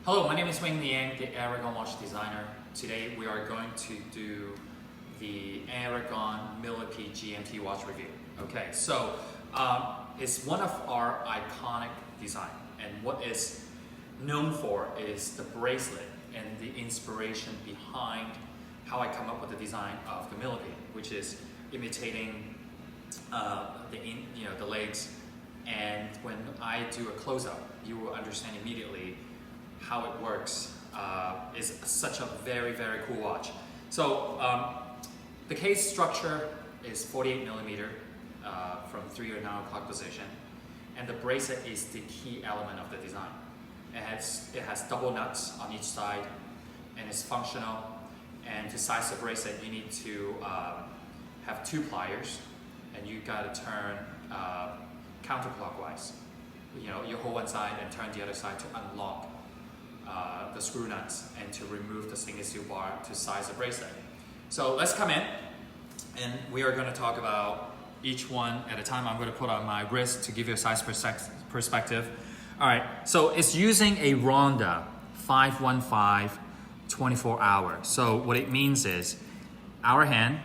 Hello, my name is Wing Liang, the Aragon watch designer. Today we are going to do the Aragon Millipede GMT watch review. Okay, so it's one of our iconic design, and what is known for is the bracelet and the inspiration behind how I come up with the design of the Millipede, which is imitating the legs. And when I do a close-up, you will understand immediately how it works. Is such a very, very cool watch. So the case structure is 48 millimeter from 3 or 9 o'clock position, and the bracelet is the key element of the design. It has double nuts on each side, and it's functional. And to size the bracelet, you need to have 2 pliers, and you got to turn counterclockwise. You hold one side and turn the other side to unlock the screw nuts and to remove the stainless steel bar to size the bracelet. So let's come in, and we are going to talk about each one at a time. I'm going to put on my wrist to give you a size perspective. All right, so it's using a Ronda 515 24 hour. So what it means is hour hand,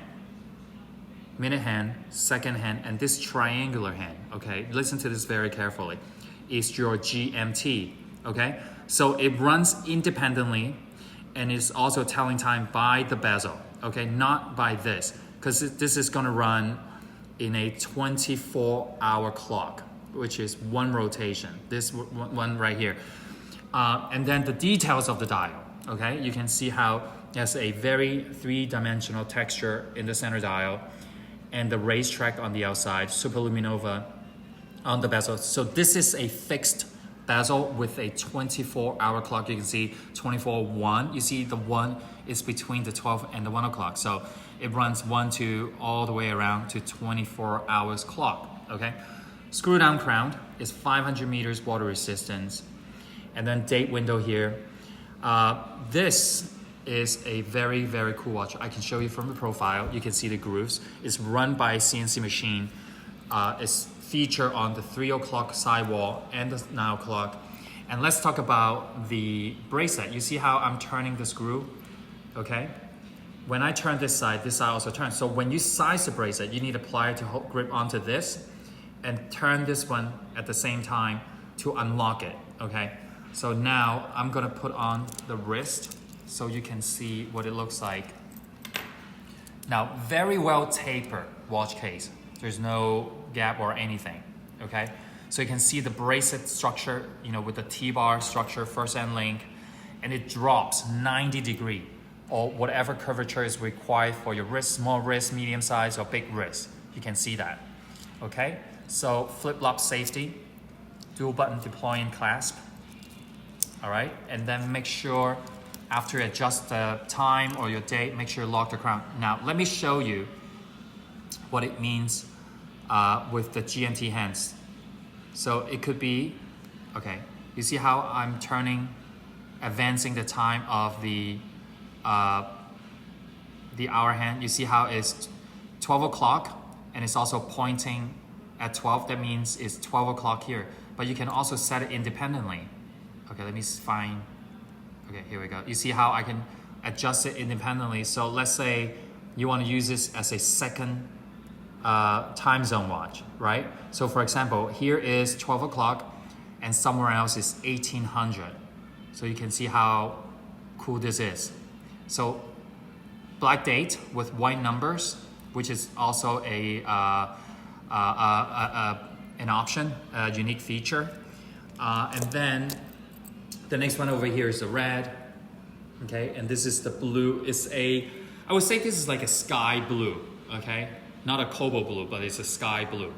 minute hand, second hand, and this triangular hand, okay? Listen to this very carefully. Is your GMT, okay? So it runs independently, and it's also telling time by the bezel, okay? Not by this, because this is gonna run in a 24-hour clock, which is one rotation, this one right here. And then the details of the dial, okay? You can see how there's a very 3-dimensional texture in the center dial, and the racetrack on the outside, superluminova on the bezel. So this is a fixed bezel with a 24-hour clock. You can see 24-1. You see the 1 is between the 12 and the 1 o'clock. So it runs 1 to all the way around to 24 hours clock, okay? Screw down crown is 500 meters water resistance. And then date window here. This is a very, very cool watch. I can show you from the profile. You can see the grooves. It's run by a CNC machine. It's featured on the 3 o'clock sidewall and the 9 o'clock. And let's talk about the bracelet. You see how I'm turning the screw, okay? When I turn this side also turns. So when you size the bracelet, you need a plier to grip onto this and turn this one at the same time to unlock it, okay? So now I'm gonna put on the wrist so you can see what it looks like. Now, very well tapered watch case. There's no gap or anything, okay? So you can see the bracelet structure, with the T-bar structure, first end link, and it drops 90 degree or whatever curvature is required for your wrist, small wrist, medium size, or big wrist. You can see that, okay? So flip-flop safety, dual button deploy and clasp, all right? And then make sure after you adjust the time or your date, make sure you lock the crown. Now, let me show you what it means with the GMT hands. So it could be, okay, you see how I'm advancing the time of the hour hand. You see how it's 12 o'clock, and it's also pointing at 12. That means it's 12 o'clock here. But you can also set it independently. Okay, let me find. Okay, here we go. You see how I can adjust it independently. So let's say you want to use this as a second time zone watch, right? So for example, here is 12 o'clock and somewhere else is 1800. So you can see how cool this is. So black date with white numbers, which is also an option, a unique feature. And then the next one over here is the red, okay? And this is the blue. I would say this is like a sky blue, okay? Not a cobalt blue, but it's a sky blue.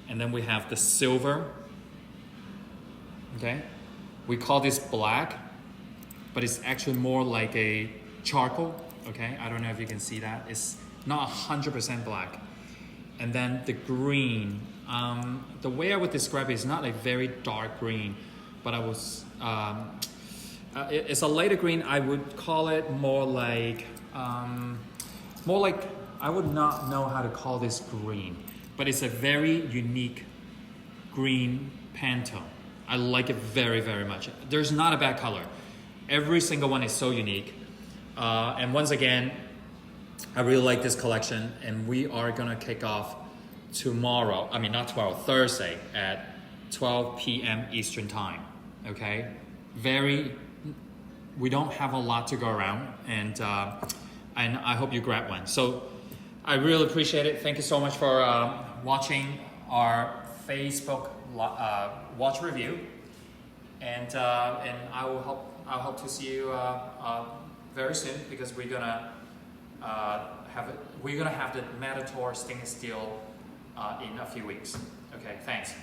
And then we have the silver, okay? We call this black, but it's actually more like a charcoal, okay? I don't know if you can see that. It's not 100% black. And then the green, the way I would describe it is not a very dark green, but it's a lighter green. I would call it more like I would not know how to call this green, but it's a very unique green Pantone. I like it very, very much. There's not a bad color. Every single one is so unique. And once again, I really like this collection, and we are gonna kick off tomorrow. I mean, not tomorrow, Thursday at 12 p.m. Eastern time. Okay, we don't have a lot to go around, and I hope you grab one. So I really appreciate it. Thank you so much for watching our Facebook watch review, and I'll hope to see you very soon, because we're gonna have the Matador stainless steel in a few weeks. Okay, thanks.